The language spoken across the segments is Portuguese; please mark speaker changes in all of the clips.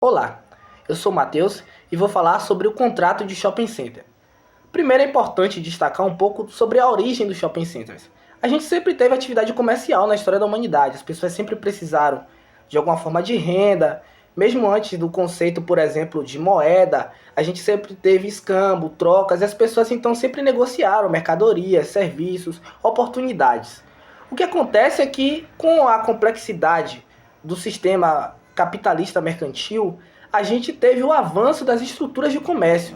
Speaker 1: Olá, eu sou o Matheus e vou falar sobre o contrato de shopping center. Primeiro é importante destacar um pouco sobre a origem dos shopping centers. A gente sempre teve atividade comercial na história da humanidade, as pessoas sempre precisaram de alguma forma de renda, mesmo antes do conceito, por exemplo, de moeda, a gente sempre teve escambo, trocas, e as pessoas então sempre negociaram mercadorias, serviços, oportunidades. O que acontece é que, com a complexidade do sistema capitalista mercantil, a gente teve o avanço das estruturas de comércio.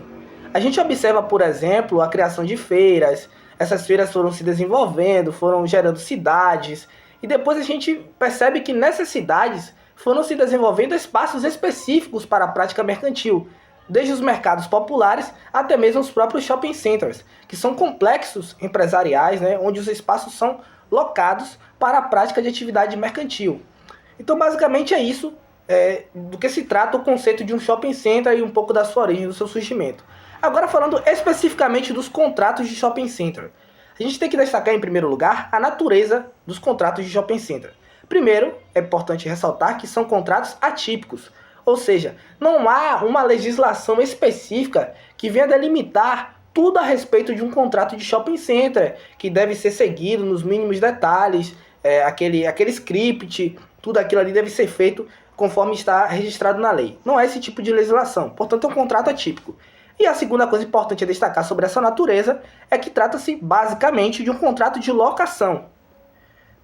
Speaker 1: A gente observa, por exemplo, a criação de feiras, essas feiras foram se desenvolvendo, foram gerando cidades, e depois a gente percebe que nessas cidades foram se desenvolvendo espaços específicos para a prática mercantil, desde os mercados populares até mesmo os próprios shopping centers, que são complexos empresariais, onde os espaços são locados para a prática de atividade mercantil. Então, basicamente é isso do que se trata o conceito de um shopping center e um pouco da sua origem, do seu surgimento. Agora, falando especificamente dos contratos de shopping center. A gente tem que destacar, em primeiro lugar, a natureza dos contratos de shopping center. Primeiro, é importante ressaltar que são contratos atípicos, ou seja, não há uma legislação específica que venha delimitar tudo a respeito de um contrato de shopping center, que deve ser seguido nos mínimos detalhes, aquele script, tudo aquilo ali deve ser feito conforme está registrado na lei. Não é esse tipo de legislação, portanto é um contrato atípico. E a segunda coisa importante a destacar sobre essa natureza é que trata-se basicamente de um contrato de locação.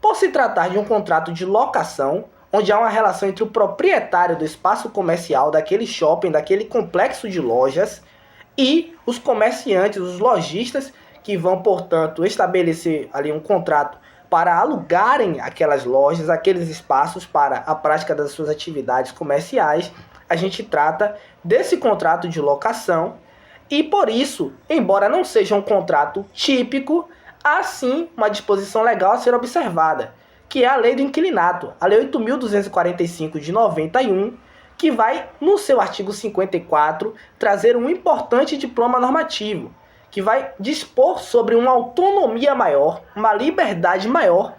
Speaker 1: Por se tratar de um contrato de locação, onde há uma relação entre o proprietário do espaço comercial, daquele shopping, daquele complexo de lojas, e os comerciantes, os lojistas, que vão, portanto, estabelecer ali um contrato para alugarem aquelas lojas, aqueles espaços para a prática das suas atividades comerciais, a gente trata desse contrato de locação e, por isso, embora não seja um contrato típico, há sim uma disposição legal a ser observada, que é a Lei do Inquilinato, a Lei 8.245 de 91, que vai, no seu artigo 54, trazer um importante diploma normativo, que vai dispor sobre uma autonomia maior, uma liberdade maior,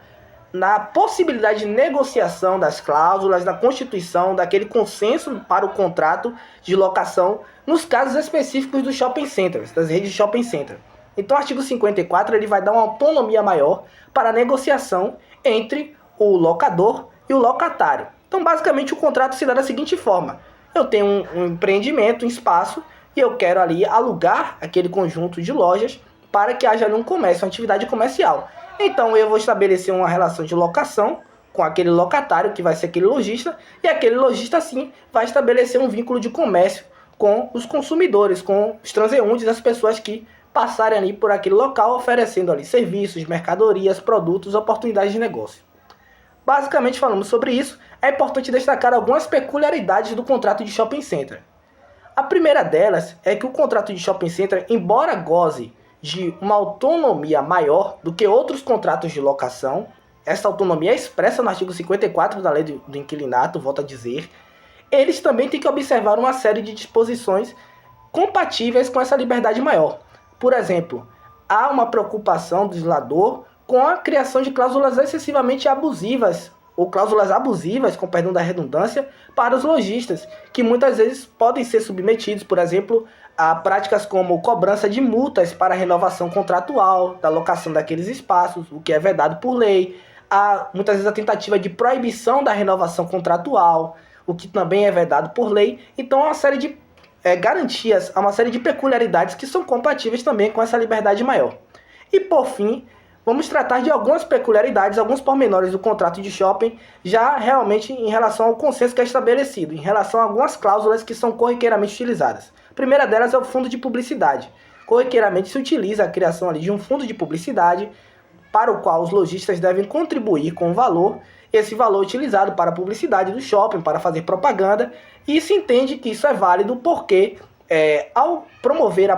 Speaker 1: na possibilidade de negociação das cláusulas, da constituição, daquele consenso para o contrato de locação, nos casos específicos dos shopping centers, das redes de shopping center. Então o artigo 54 ele vai dar uma autonomia maior para a negociação entre o locador e o locatário. Então basicamente o contrato se dá da seguinte forma: eu tenho um empreendimento, um espaço, e eu quero ali alugar aquele conjunto de lojas para que haja ali um comércio, uma atividade comercial. Então eu vou estabelecer uma relação de locação com aquele locatário, que vai ser aquele lojista, e aquele lojista sim vai estabelecer um vínculo de comércio com os consumidores, com os transeuntes, as pessoas que passarem ali por aquele local, oferecendo ali serviços, mercadorias, produtos, oportunidades de negócio. Basicamente falando sobre isso, é importante destacar algumas peculiaridades do contrato de shopping center. A primeira delas é que o contrato de shopping center, embora goze de uma autonomia maior do que outros contratos de locação, essa autonomia é expressa no artigo 54 da Lei do Inquilinato, volto a dizer, eles também têm que observar uma série de disposições compatíveis com essa liberdade maior. Por exemplo, há uma preocupação do legislador com a criação de cláusulas excessivamente abusivas, ou cláusulas abusivas, com perdão da redundância, para os lojistas, que muitas vezes podem ser submetidos, por exemplo, a práticas como cobrança de multas para renovação contratual, da locação daqueles espaços, o que é vedado por lei, há muitas vezes a tentativa de proibição da renovação contratual, o que também é vedado por lei. Então há uma série de garantias, há uma série de peculiaridades que são compatíveis também com essa liberdade maior. E por fim, vamos tratar de algumas peculiaridades, alguns pormenores do contrato de shopping, já realmente em relação ao consenso que é estabelecido, em relação a algumas cláusulas que são corriqueiramente utilizadas. A primeira delas é o fundo de publicidade. Corriqueiramente se utiliza a criação ali de um fundo de publicidade, para o qual os lojistas devem contribuir com o valor, esse valor utilizado para a publicidade do shopping, para fazer propaganda, e se entende que isso é válido porque ao promover a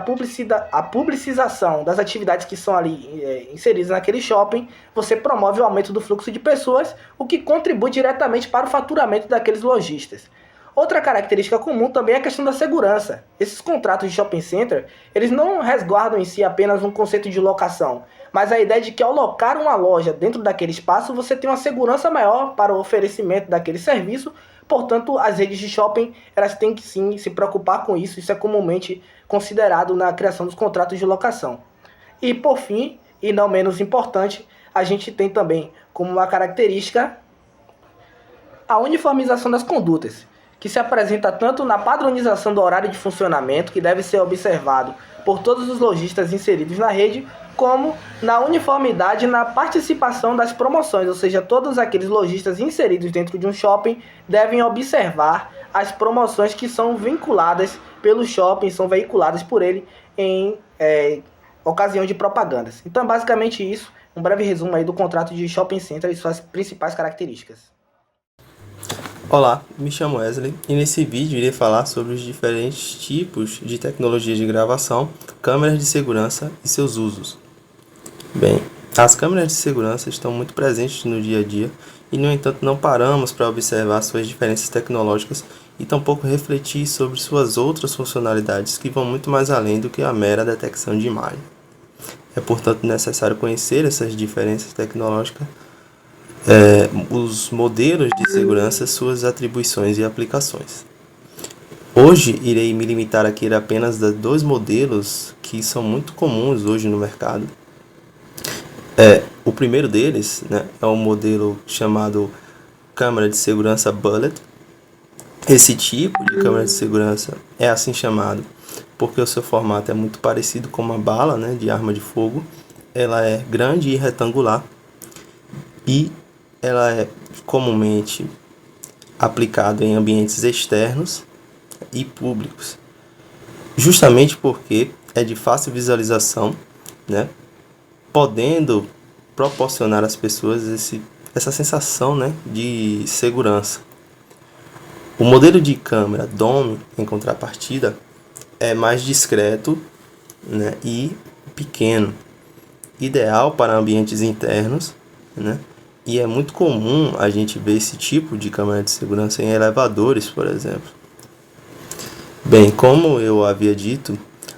Speaker 1: publicização das atividades que são ali inseridas naquele shopping, você promove o aumento do fluxo de pessoas, o que contribui diretamente para o faturamento daqueles lojistas. Outra característica comum também é a questão da segurança. Esses contratos de shopping center, eles não resguardam em si apenas um conceito de locação, mas a ideia de que ao locar uma loja dentro daquele espaço, você tem uma segurança maior para o oferecimento daquele serviço, Portanto, as redes de shopping elas têm que sim se preocupar com isso. Isso é comumente considerado na criação dos contratos de locação. E por fim, e não menos importante, a gente tem também como uma característica a uniformização das condutas, que se apresenta tanto na padronização do horário de funcionamento, que deve ser observado por todos os lojistas inseridos na rede, como na uniformidade na participação das promoções, ou seja, todos aqueles lojistas inseridos dentro de um shopping devem observar as promoções que são vinculadas pelo shopping, são veiculadas por ele em ocasião de propagandas. Então é basicamente isso, um breve resumo aí do contrato de shopping center e suas principais características.
Speaker 2: Olá, me chamo Wesley e nesse vídeo irei falar sobre os diferentes tipos de tecnologia de gravação, câmeras de segurança e seus usos. Bem, as câmeras de segurança estão muito presentes no dia a dia e, no entanto, não paramos para observar suas diferenças tecnológicas e tampouco refletir sobre suas outras funcionalidades que vão muito mais além do que a mera detecção de imagem. É, portanto, necessário conhecer essas diferenças tecnológicas, os modelos de segurança, suas atribuições e aplicações. Hoje irei me limitar aqui a apenas a dois modelos que são muito comuns hoje no mercado. O primeiro deles, né, é um modelo chamado câmera de segurança bullet. Esse tipo de câmera de segurança é assim chamado porque o seu formato é muito parecido com uma bala, né, de arma de fogo. Ela é grande e retangular e ela é comumente aplicada em ambientes externos e públicos, justamente porque é de fácil visualização, né, podendo proporcionar às pessoas essa sensação, né, de segurança. O modelo de câmera Dome, em contrapartida, é mais discreto, né, e pequeno, ideal para ambientes internos, né, e é muito comum a gente ver esse tipo de câmera de segurança em elevadores, por exemplo. Bem, como eu havia dito,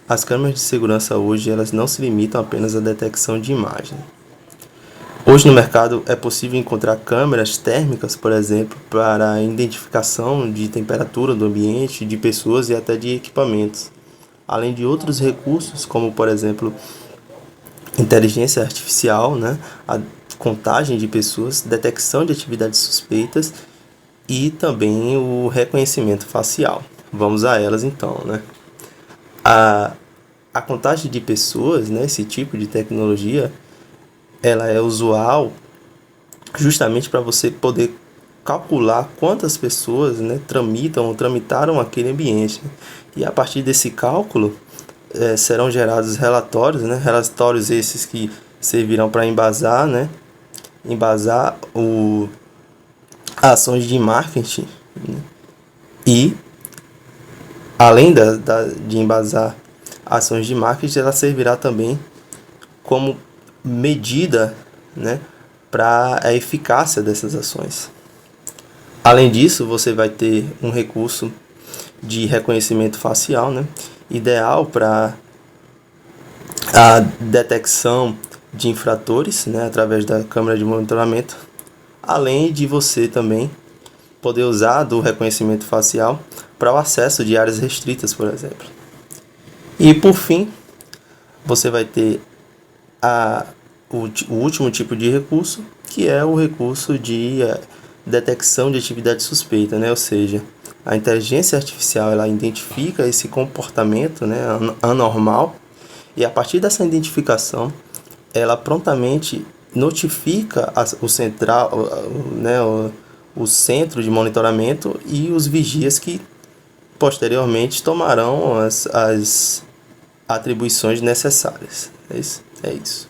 Speaker 2: as câmeras de segurança hoje elas não se limitam apenas à detecção de imagem. Hoje no mercado é possível encontrar câmeras térmicas, por exemplo, para a identificação de temperatura do ambiente, de pessoas e até de equipamentos, além de outros recursos como, por exemplo, inteligência artificial, né, a contagem de pessoas, detecção de atividades suspeitas e também o reconhecimento facial. Vamos a elas então, né? A contagem de pessoas, né, esse tipo de tecnologia, ela é usual justamente para você poder calcular quantas pessoas, né, tramitaram aquele ambiente. E a partir desse cálculo serão gerados relatórios, né, relatórios esses que servirão para embasar ações de marketing, né? E além de embasar ações de marketing, ela servirá também como medida, né, para a eficácia dessas ações. Além disso, você vai ter um recurso de reconhecimento facial, né, ideal para a detecção de infratores, né, através da câmera de monitoramento, além de você também poder usar do reconhecimento facial para o acesso de áreas restritas, por exemplo. E por fim, você vai ter o último tipo de recurso, que é o recurso de detecção de atividade suspeita, né? Ou seja, a inteligência artificial ela identifica esse comportamento, né, anormal, e a partir dessa identificação ela prontamente notifica o centro de monitoramento e os vigias que posteriormente tomarão as atribuições necessárias. É isso.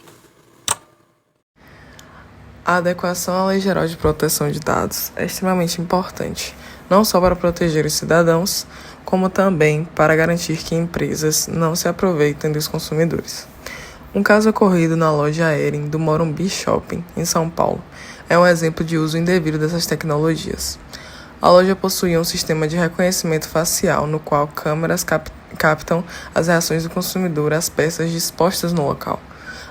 Speaker 3: A adequação à Lei Geral de Proteção de Dados é extremamente importante, não só para proteger os cidadãos, como também para garantir que empresas não se aproveitem dos consumidores. Um caso ocorrido na loja Ering do Morumbi Shopping, em São Paulo, é um exemplo de uso indevido dessas tecnologias. A loja possuía um sistema de reconhecimento facial no qual câmeras captam as reações do consumidor às peças dispostas no local,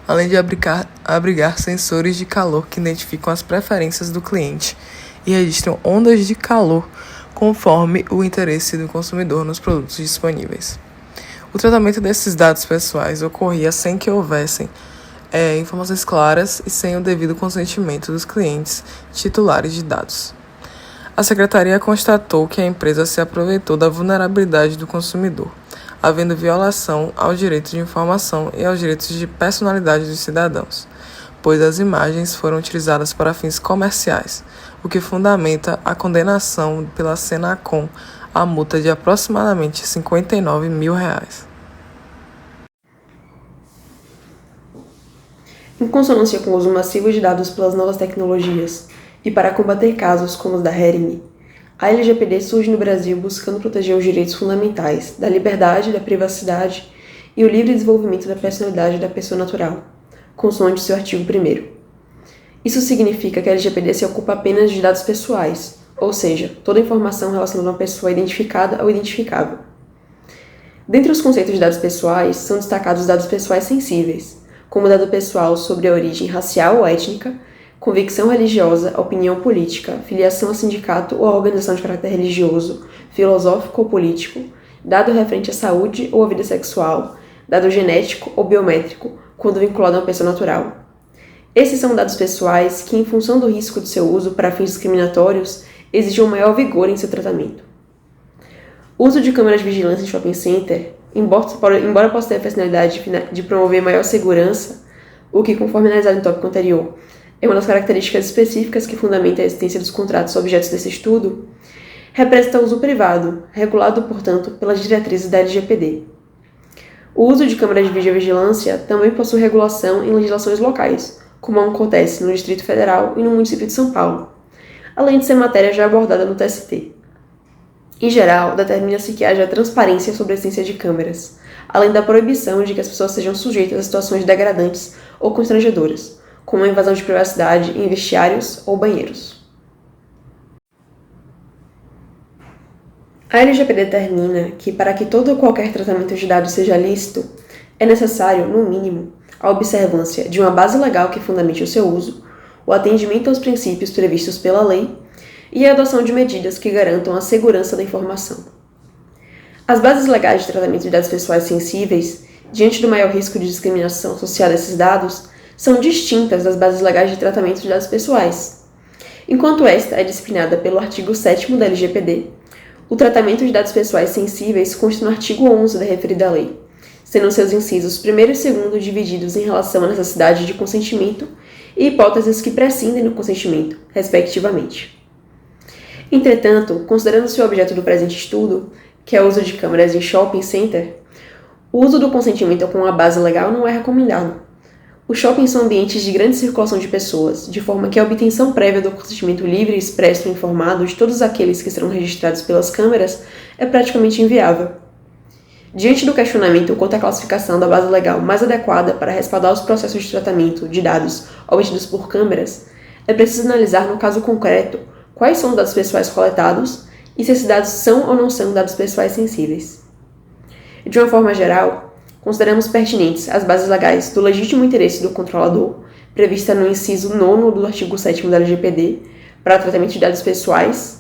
Speaker 3: além de abrigar sensores de calor que identificam as preferências do cliente e registram ondas de calor conforme o interesse do consumidor nos produtos disponíveis. O tratamento desses dados pessoais ocorria sem que houvessem informações claras e sem o devido consentimento dos clientes titulares de dados. A Secretaria constatou que a empresa se aproveitou da vulnerabilidade do consumidor, havendo violação ao direito de informação e aos direitos de personalidade dos cidadãos, pois as imagens foram utilizadas para fins comerciais, o que fundamenta a condenação pela Senacom à multa de aproximadamente R$ 59 mil.
Speaker 4: Em consonância com o uso massivo de dados pelas novas tecnologias e para combater casos como os da Hering, a LGPD surge no Brasil buscando proteger os direitos fundamentais da liberdade, da privacidade e o livre desenvolvimento da personalidade da pessoa natural, consoante seu artigo 1º. Isso significa que a LGPD se ocupa apenas de dados pessoais, ou seja, toda informação relacionada a uma pessoa identificada ou identificável. Dentre os conceitos de dados pessoais, são destacados os dados pessoais sensíveis, como dado pessoal sobre a origem racial ou étnica, convicção religiosa, opinião política, filiação a sindicato ou a organização de caráter religioso, filosófico ou político, dado referente à saúde ou à vida sexual, dado genético ou biométrico, quando vinculado a uma pessoa natural. Esses são dados pessoais que, em função do risco de seu uso para fins discriminatórios, exigem um maior vigor em seu tratamento. O uso de câmeras de vigilância em shopping center, embora possa ter a finalidade de promover maior segurança, o que, conforme analisado no tópico anterior, é uma das características específicas que fundamenta a existência dos contratos objetos desse estudo, representa o uso privado, regulado, portanto, pelas diretrizes da LGPD. O uso de câmeras de videovigilância também possui regulação em legislações locais, como acontece no Distrito Federal e no município de São Paulo, além de ser matéria já abordada no TST. Em geral, determina-se que haja transparência sobre a existência de câmeras, além da proibição de que as pessoas sejam sujeitas a situações degradantes ou constrangedoras, como a invasão de privacidade em vestiários ou banheiros. A LGPD determina que, para que todo ou qualquer tratamento de dados seja lícito, é necessário, no mínimo, a observância de uma base legal que fundamente o seu uso, o atendimento aos princípios previstos pela lei e a adoção de medidas que garantam a segurança da informação. As bases legais de tratamento de dados pessoais sensíveis, diante do maior risco de discriminação associado a esses dados, são distintas das bases legais de tratamento de dados pessoais. Enquanto esta é disciplinada pelo artigo 7º da LGPD, o tratamento de dados pessoais sensíveis consta no artigo 11 da referida lei, sendo seus incisos 1º e 2º divididos em relação à necessidade de consentimento e hipóteses que prescindem do consentimento, respectivamente. Entretanto, considerando-se o objeto do presente estudo, que é o uso de câmeras em shopping center, o uso do consentimento com uma base legal não é recomendado. Os shoppings são ambientes de grande circulação de pessoas, de forma que a obtenção prévia do consentimento livre, expresso e informado de todos aqueles que serão registrados pelas câmeras é praticamente inviável. Diante do questionamento quanto à classificação da base legal mais adequada para respaldar os processos de tratamento de dados obtidos por câmeras, é preciso analisar no caso concreto quais são os dados pessoais coletados e se esses dados são ou não são dados pessoais sensíveis. De uma forma geral, consideramos pertinentes as bases legais do legítimo interesse do controlador, prevista no inciso 9º do artigo 7º da LGPD, para tratamento de dados pessoais,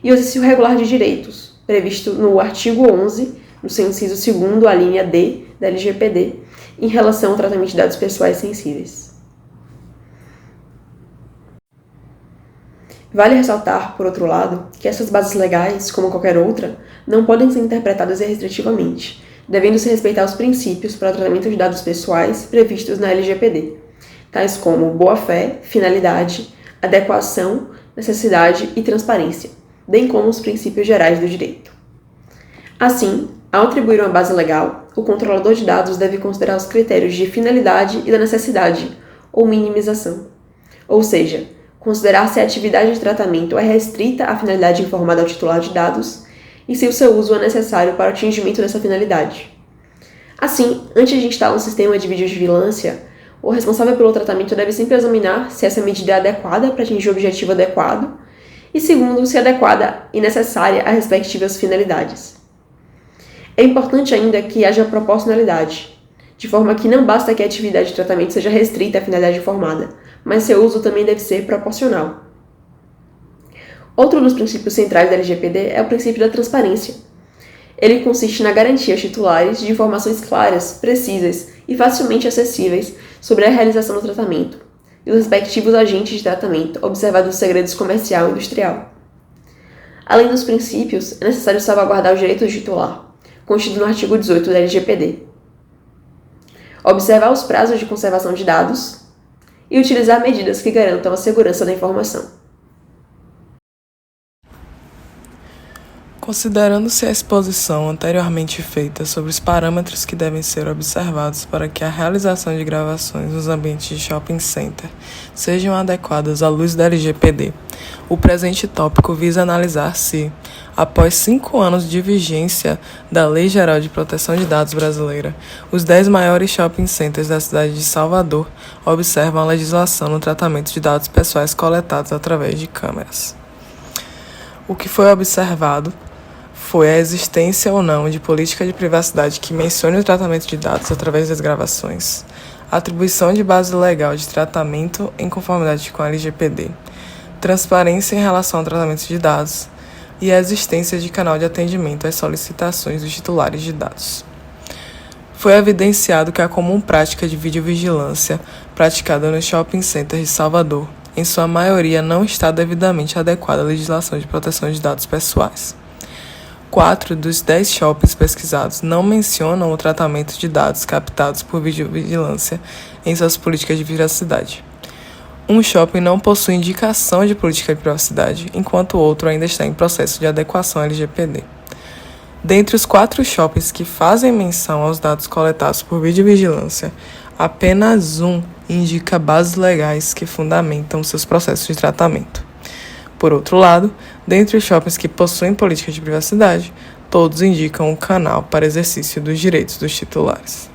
Speaker 4: e o exercício regular de direitos, previsto no artigo 11, no seu inciso 2º, a linha D da LGPD, em relação ao tratamento de dados pessoais sensíveis. Vale ressaltar, por outro lado, que essas bases legais, como qualquer outra, não podem ser interpretadas irrestritivamente, devendo-se respeitar os princípios para o tratamento de dados pessoais previstos na LGPD, tais como boa-fé, finalidade, adequação, necessidade e transparência, bem como os princípios gerais do direito. Assim, ao atribuir uma base legal, o controlador de dados deve considerar os critérios de finalidade e da necessidade, ou minimização, ou seja, considerar se a atividade de tratamento é restrita à finalidade informada ao titular de dados e se o seu uso é necessário para o atingimento dessa finalidade. Assim, antes de instalar um sistema de videovigilância, o responsável pelo tratamento deve sempre examinar se essa medida é adequada para atingir o objetivo adequado e, segundo, se é adequada e necessária às respectivas finalidades. É importante ainda que haja proporcionalidade, de forma que não basta que a atividade de tratamento seja restrita à finalidade informada, mas seu uso também deve ser proporcional. Outro dos princípios centrais da LGPD é o princípio da transparência. Ele consiste na garantia aos titulares de informações claras, precisas e facilmente acessíveis sobre a realização do tratamento e os respectivos agentes de tratamento, observado os segredos comercial e industrial. Além dos princípios, é necessário salvaguardar os direitos do titular, contido no artigo 18 da LGPD. Observar os prazos de conservação de dados e utilizar medidas que garantam a segurança da informação.
Speaker 3: Considerando-se a exposição anteriormente feita sobre os parâmetros que devem ser observados para que a realização de gravações nos ambientes de shopping center sejam adequadas à luz da LGPD, o presente tópico visa analisar se, após 5 anos de vigência da Lei Geral de Proteção de Dados brasileira, os 10 maiores shopping centers da cidade de Salvador observam a legislação no tratamento de dados pessoais coletados através de câmeras. O que foi observado foi a existência ou não de política de privacidade que mencione o tratamento de dados através das gravações, a atribuição de base legal de tratamento em conformidade com a LGPD, transparência em relação ao tratamento de dados e a existência de canal de atendimento às solicitações dos titulares de dados. Foi evidenciado que a comum prática de videovigilância praticada nos shopping centers de Salvador, em sua maioria, não está devidamente adequada à legislação de proteção de dados pessoais. 4 dos 10 shoppings pesquisados não mencionam o tratamento de dados captados por videovigilância em suas políticas de privacidade. Um shopping não possui indicação de política de privacidade, enquanto o outro ainda está em processo de adequação à LGPD. Dentre os 4 shoppings que fazem menção aos dados coletados por videovigilância, apenas um indica bases legais que fundamentam seus processos de tratamento. Por outro lado, dentre os shoppings que possuem políticas de privacidade, todos indicam um canal para exercício dos direitos dos titulares.